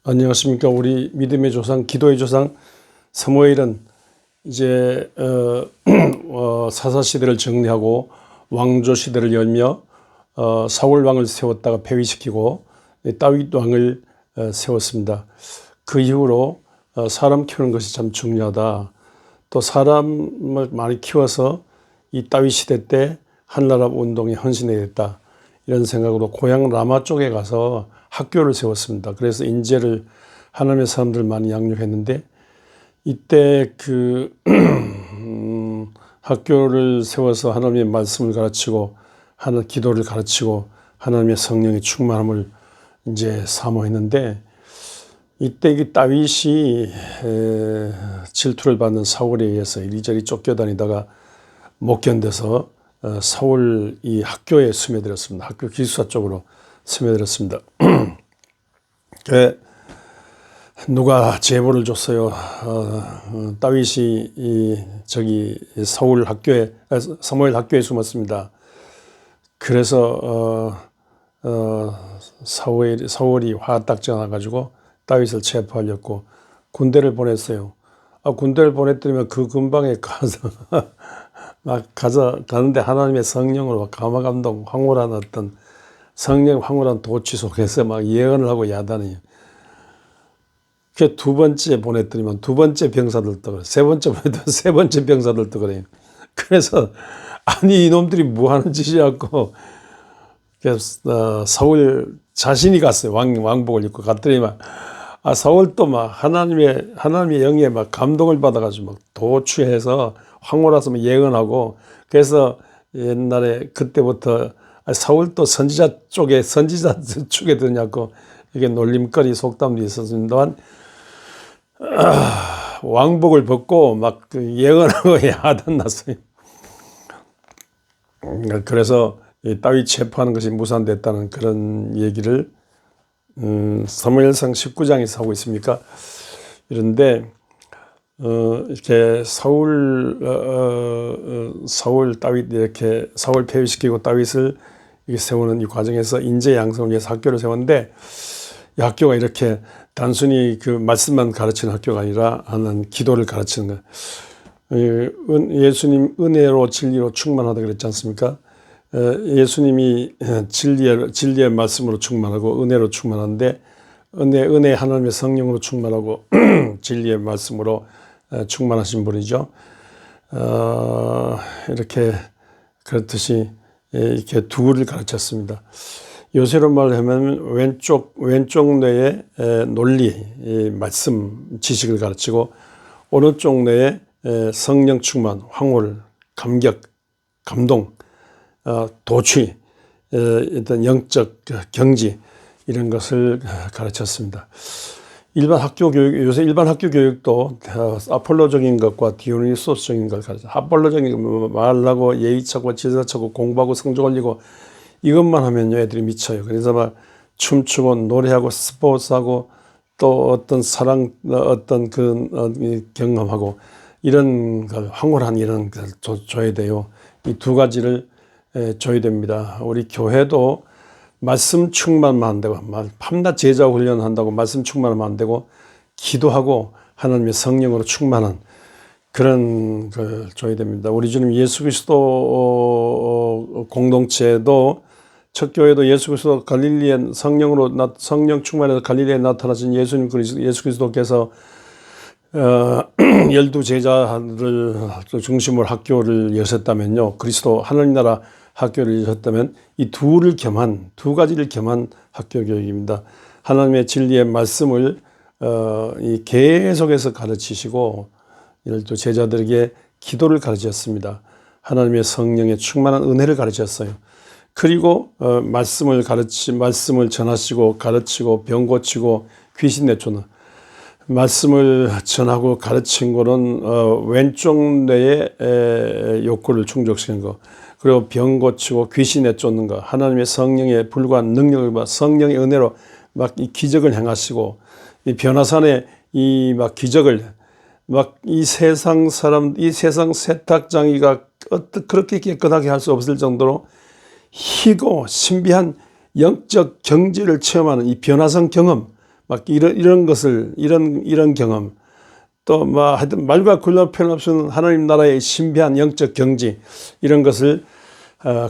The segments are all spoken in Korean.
안녕하십니까. 우리 믿음의 조상, 기도의 조상 사무엘은 이제 사사시대를 정리하고 왕조시대를 열며 사울 왕을 세웠다가 폐위시키고 다윗 왕을 세웠습니다. 그 이후로 사람 키우는 것이 참 중요하다. 또 사람을 많이 키워서 이 다윗 시대 때 한나라 운동에 헌신해야겠다. 이런 생각으로 고향 라마 쪽에 가서 학교를 세웠습니다. 그래서 인재를 하나님의 사람들 많이 양육했는데 이때 그 학교를 세워서 하나님의 말씀을 가르치고 하는 기도를 가르치고 하나님의 성령의 충만함을 이제 사모했는데 이때 이 다윗이 질투를 받는 사울에 의해서 이리저리 쫓겨다니다가 못 견뎌서 사울 이 학교에 스며들었습니다. 학교 기숙사 쪽으로 스며들었습니다. 누가 제보를 줬어요. 다윗이 저기 사무엘 학교에 숨었습니다. 그래서 사울이 화딱 전화가지고 다윗을 체포하려고 군대를 보냈어요. 군대를 보냈더니만 그 근방에 가는데 하나님의 성령으로 감화감동 황홀한 어떤 성령 황홀한 도취 속에서 막 예언을 하고 야단해요. 그 두 번째 보냈더니만 두 번째 병사들도 그래. 세 번째 보냈더니 세 번째 병사들도 그래요. 그래서 아니 이놈들이 뭐 하는 짓이냐고 사울 자신이 갔어요. 왕복을 입고 갔더니만 사울도 막 하나님의 영에 막 감동을 받아가지고 막 도취해서 황홀해서 막 예언하고 그래서 옛날에 그때부터 사울도 선지자 축에 드냐고 이게 놀림거리 속담도 있었습니다만 왕복을 벗고 막 예언하고 야단났어요. 그래서 다윗 체포하는 것이 무산됐다는 그런 얘기를 사무엘상 19장에서 하고 있습니까? 이런데 이렇게 다윗 이렇게 사울 폐위시키고 다윗을 이렇게 세우는 이 과정에서 인재 양성을 위해서 학교를 세웠는데 이 학교가 이렇게 단순히 그 말씀만 가르치는 학교가 아니라 하는 기도를 가르치는 거. 예수님 은혜로 진리로 충만하다 그랬지 않습니까? 예수님이 진리의 말씀으로 충만하고 은혜로 충만한데 은혜 하나님의 성령으로 충만하고 진리의 말씀으로 충만하신 분이죠. 이렇게 그렇듯이 이렇게 두를 가르쳤습니다. 요새로 말하면 왼쪽 뇌에 논리, 말씀, 지식을 가르치고 오른쪽 뇌에 성령 충만, 황홀, 감격, 감동, 도취, 어떤 영적 경지 이런 것을 가르쳤습니다. 요새 일반 학교 교육도 아폴로적인 것과 디오니소스적인 걸 가르쳐. 아폴로적인 말하고 예의차고 지사차고 공부하고 성적 올리고 이것만 하면요 애들이 미쳐요. 그래서 막 춤추고 노래하고 스포츠하고 또 어떤 사랑 어떤 경험하고 이런 걸 황홀한 이런 걸 줘야 돼요. 이 두 가지를 줘야 됩니다. 우리 교회도 말씀 충만만 안 되고 밤낮 제자 훈련한다고 말씀 충만하면 안 되고 기도하고 하나님의 성령으로 충만한 그런 걸 줘야 됩니다. 우리 주님 예수 그리스도 공동체도 첫 교회도 예수 그리스도 갈릴리에 성령 충만해서 갈릴리에 나타나신 예수 그리스도께서 12 제자를 중심으로 학교를 여셨다면요. 그리스도 하나님 나라 학교를 여셨다면 이 두 가지를 겸한 학교 교육입니다. 하나님의 진리의 말씀을 계속해서 가르치시고 이를 또 제자들에게 기도를 가르쳤습니다. 하나님의 성령의 충만한 은혜를 가르쳤어요. 그리고 말씀을 전하시고 가르치고 병 고치고 귀신 내쫓는 말씀을 전하고 가르친 거는 왼쪽 뇌의 욕구를 충족시키는 거, 그리고 병 고치고 귀신 내쫓는 거, 하나님의 성령의 불과한 능력을 봐 성령의 은혜로 막 이 기적을 행하시고 이 변화산의 이 막 기적을 막 이 세상 세탁장이가 그렇게 깨끗하게 할 수 없을 정도로 희고 신비한 영적 경지를 체험하는 이 변화산 경험, 막 이런 것을, 이런 경험, 또 뭐 하여튼 말과 글로 표현 없이는 하나님 나라의 신비한 영적 경지, 이런 것을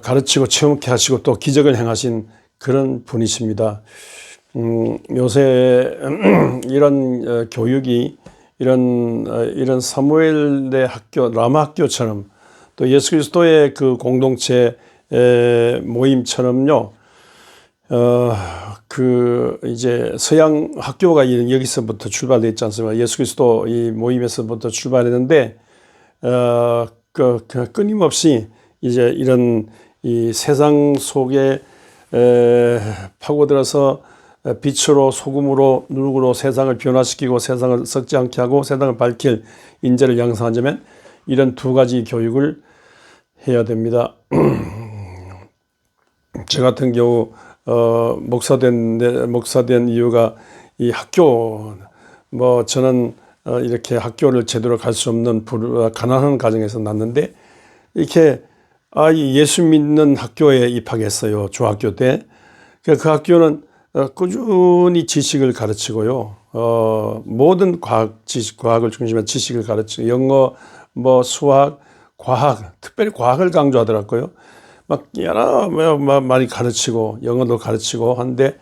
가르치고 체험케 하시고 또 기적을 행하신 그런 분이십니다. 요새 이런 교육이 이런 사무엘의 학교, 라마 학교처럼 또 예수 그리스도의 그 공동체 모임처럼요, 이제 서양 학교가 여기서부터 출발됐지 않습니까? 예수 그리스도 이 모임에서부터 출발했는데, 끊임없이 이제 이런 이 세상 속에 파고들어서 빛으로 소금으로 누룩으로 세상을 변화시키고 세상을 썩지 않게 하고 세상을 밝힐 인재를 양성하자면 이런 두 가지 교육을 해야 됩니다. 저 같은 경우 목사된 이유가 이 학교, 뭐 저는 이렇게 학교를 제대로 갈 수 없는 가난한 가정에서 났는데, 이렇게 예수 믿는 학교에 입학했어요. 중학교 때. 그 학교는 꾸준히 지식을 가르치고요. 모든 과학을 중심한 지식을 가르치고, 영어, 뭐 수학, 과학, 특별히 과학을 강조하더라고요. 막 여러 많이 가르치고 영어도 가르치고 한데,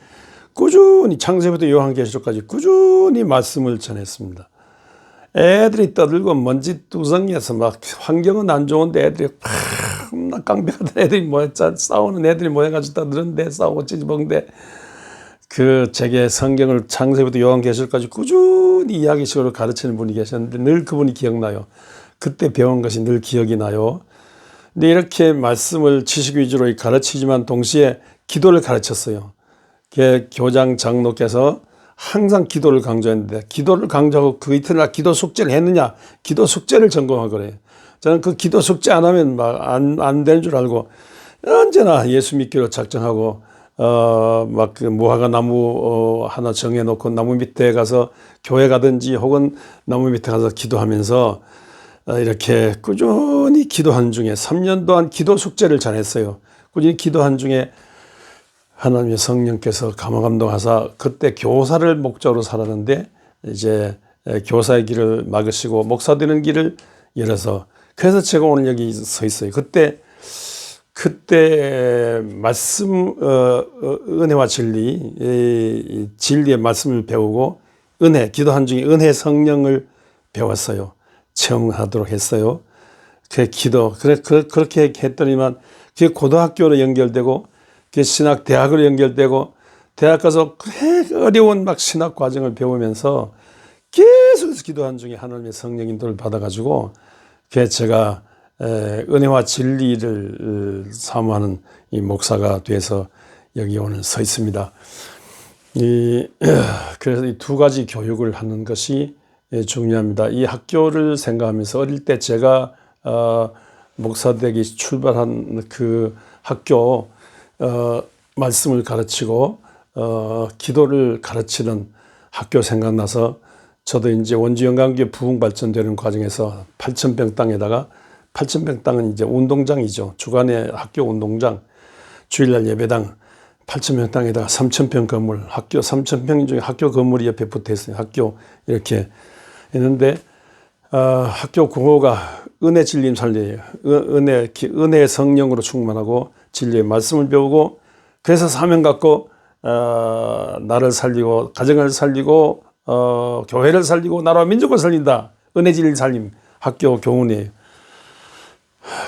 꾸준히 창세부터 요한계시록까지 꾸준히 말씀을 전했습니다. 애들이 떠들고 먼지두성이어서 막 환경은 안 좋은데 애들이 깡패같은 애들이 싸우는 애들이 모여가지고 떠드는데 싸우고 찌집엉대, 제게 성경을 창세부터 요한계시록까지 꾸준히 이야기식으로 가르치는 분이 계셨는데 늘 그분이 기억나요. 그때 배운 것이 늘 기억이 나요. 근데 이렇게 말씀을 지식 위주로 가르치지만 동시에 기도를 가르쳤어요. 교장 장로께서 항상 기도를 강조했는데, 기도를 강조하고 그 이튿날 기도 숙제를 했느냐, 기도 숙제를 점검하고 그래요. 저는 그 기도 숙제 안 하면 막 안 되는 줄 알고 언제나 예수 믿기로 작정하고 그 무화과 나무 하나 정해놓고 나무 밑에 가서 교회 가든지 혹은 나무 밑에 가서 기도하면서 이렇게 꾸준히 기도한 중에 3년 동안 기도 숙제를 잘했어요. 꾸준히 기도한 중에 하나님의 성령께서 감화감동하사 그때 교사를 목적으로 살았는데, 이제 교사의 길을 막으시고 목사 되는 길을 열어서, 그래서 제가 오늘 여기 서 있어요. 그때 말씀, 은혜와 진리의 말씀을 배우고 기도한 중에 은혜 성령을 배웠어요. 체험하도록 했어요. 그렇게 했더니만 그게 고등학교로 연결되고, 그게 신학 대학으로 연결되고, 대학 가서 어려운 막 신학 과정을 배우면서 계속해서 기도한 중에 하나님의 성령 인도를 받아가지고, 제가 은혜와 진리를 사모하는 이 목사가 돼서 여기 오늘 서 있습니다. 그래서 이 두 가지 교육을 하는 것이 중요합니다. 이 학교를 생각하면서 어릴 때 제가 목사 되기 출발한 그 학교, 말씀을 가르치고 기도를 가르치는 학교 생각나서, 저도 이제 원주 영광교회 부흥 발전되는 과정에서 8,000평 땅에다가, 8,000평 땅은 이제 운동장이죠. 주간에 학교 운동장, 주일날 예배당, 8,000평 땅에다가 3,000평 건물, 학교 3,000평 중에 학교 건물이 옆에 붙어 있어요. 학교 이렇게 했는데, 학교 구호가 은혜 진리임 살리예요. 은혜의 성령으로 충만하고 진리의 말씀을 배우고, 그래서 사명 갖고 나를 살리고 가정을 살리고 교회를 살리고 나라와 민족을 살린다. 은혜 진리 살림 학교 교훈이에요.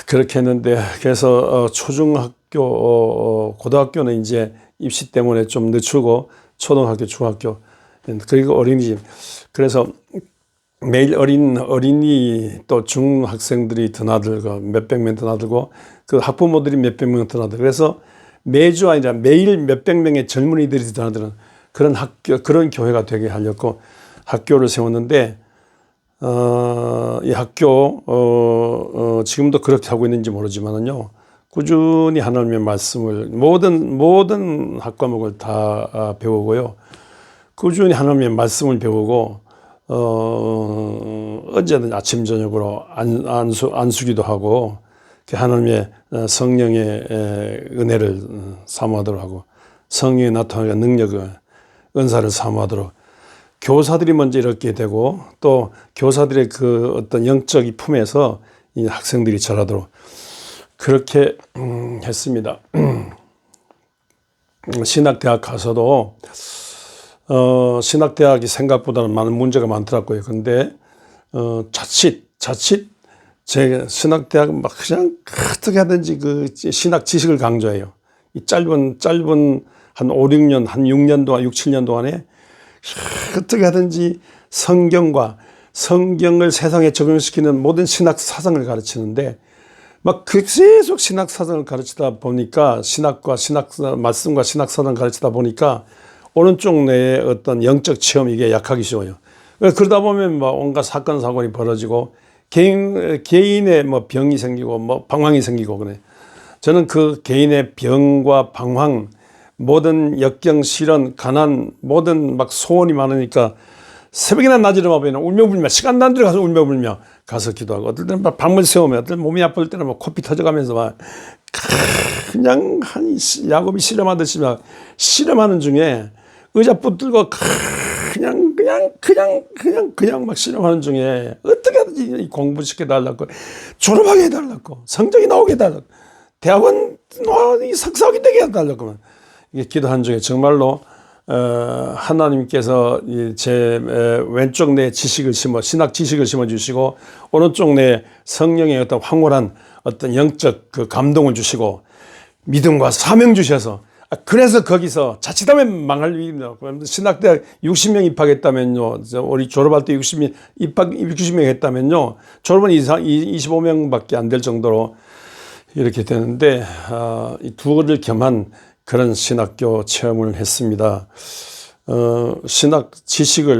그렇게 했는데, 그래서 초중학교, 고등학교는 이제 입시 때문에 좀 늦추고 초등학교, 중학교, 그리고 어린이집. 그래서 매일 어린이 또 중학생들이 드나들고 몇백 명 드나들고, 그 학부모들이 몇백 명 드나들고, 그래서 매주 아니라 매일 몇백 명의 젊은이들이 드나드는 그런 그런 교회가 되게 하려고 학교를 세웠는데, 이 학교, 지금도 그렇게 하고 있는지 모르지만은요, 꾸준히 하나님의 말씀을 모든 학과목을 다 배우고요. 꾸준히 하나님의 말씀을 배우고, 언제든 아침, 저녁으로 안수기도 하고, 하나님의 성령의 은혜를 사모하도록 하고, 성령의 나타나는 능력을, 은사를 사모하도록 교사들이 먼저 이렇게 되고 또 교사들의 그 어떤 영적 품에서 이 학생들이 자라도록 그렇게 했습니다. 신학대학 가서도 신학대학이 생각보다는 많은 문제가 많더라고요. 근데 자칫 제 신학대학은 막 그냥 어떻게 하든지 그 신학 지식을 강조해요. 이 짧은 한 5, 6년, 한 6년 동안, 6, 7년 동안에 어떻게 하든지 성경을 세상에 적용시키는 모든 신학 사상을 가르치는데 막 계속 신학 사상을 가르치다 보니까 말씀과 신학 사상 가르치다 보니까 오른쪽 뇌의 어떤 영적 체험이 이게 약하기 쉬워요. 그러다 보면 뭐 온갖 사건 사고가 벌어지고 개인의 뭐 병이 생기고 뭐 방황이 생기고 그래. 저는 그 개인의 병과 방황, 모든 역경, 시련, 가난, 모든 막 소원이 많으니까 새벽이나 낮이나 마비나 울며불며 시간 난 대로 가서 울며불며 가서 기도하고 어떨 때는 막 밤을 새우며 어떨 때는 몸이 아플 때는 막 코피 터져가면서 막 그냥 한 야곱이 실험하듯이 막 실험하는 중에 의자 붙들고 그냥 막 실험하는 중에 어떻게 하든지 공부시켜달라고 졸업하게 해달라고 성적이 나오게 해달라고 대학원 석사학위 되게 해달라고 이게 기도한 중에 정말로 하나님께서 제 왼쪽 내 지식을 신학 지식을 심어 주시고 오른쪽 내 성령의 어떤 황홀한 어떤 영적 그 감동을 주시고 믿음과 사명 주셔서 그래서 거기서 자칫하면 망할 위기입니다. 신학대학 60명 입학했다면요. 우리 졸업할 때 60명 했다면요. 졸업은 25명밖에 안 될 정도로 이렇게 되는데 이 두를 겸한 그런 신학교 체험을 했습니다.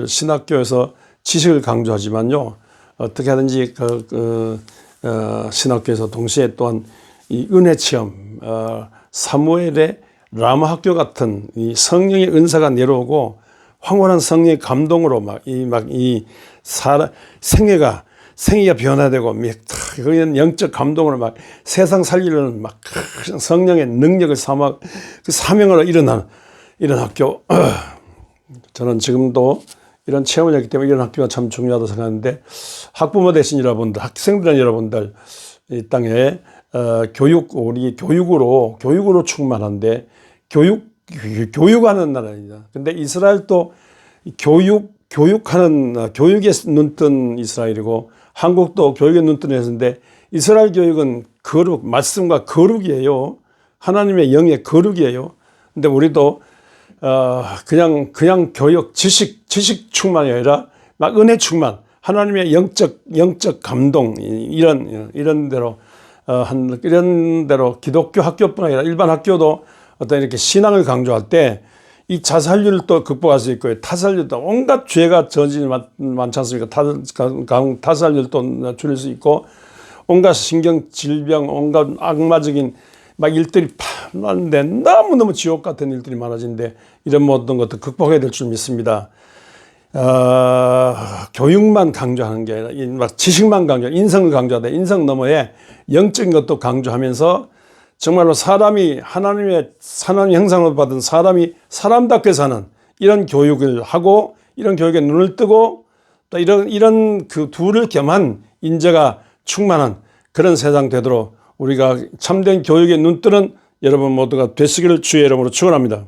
신학교에서 지식을 강조하지만요. 어떻게 하든지 신학교에서 동시에 또한 이 은혜 체험, 사무엘의 라마 학교 같은 이 성령의 은사가 내려오고 황홀한 성령의 감동으로 생애가 변화되고 그런 영적 감동으로 막 세상 살리려는 막 성령의 능력을 삼아 그 사명으로 일어나는 이런 학교. 저는 지금도 이런 체험을 했기 때문에 이런 학교가 참 중요하다고 생각하는데 학부모 되신 여러분들, 학생들 여러분들 이 땅에 우리 교육으로 충만한데 교육하는 나라입니다. 근데 이스라엘도 교육에 눈뜬 이스라엘이고 한국도 교육에 눈뜬 회사인데 이스라엘 교육은 말씀과 거룩이에요. 하나님의 영의 거룩이에요. 근데 우리도 그냥 교육, 지식 충만이 아니라 막 은혜 충만, 하나님의 영적 감동 이런 대로 기독교 학교뿐 아니라 일반 학교도 어떤 이렇게 신앙을 강조할 때 이 자살률을 또 극복할 수 있고요. 타살률도 온갖 죄가 저지르지 많지 않습니까? 타살률도 줄일 수 있고 온갖 신경 질병, 온갖 악마적인 막 일들이 많은데 너무너무 지옥 같은 일들이 많아지는데 이런 모든 것도 극복해야 될 줄 믿습니다. 교육만 강조하는 게 아니라 막 지식만 인성을 강조하되 인성 너머에 영적인 것도 강조하면서 정말로 하나님의 형상으로 받은 사람이 사람답게 사는 이런 교육을 하고 이런 교육에 눈을 뜨고 또 이런 그 둘을 겸한 인재가 충만한 그런 세상 되도록 우리가 참된 교육에 눈 뜨는 여러분 모두가 되시기를 주의 이름으로 축원합니다.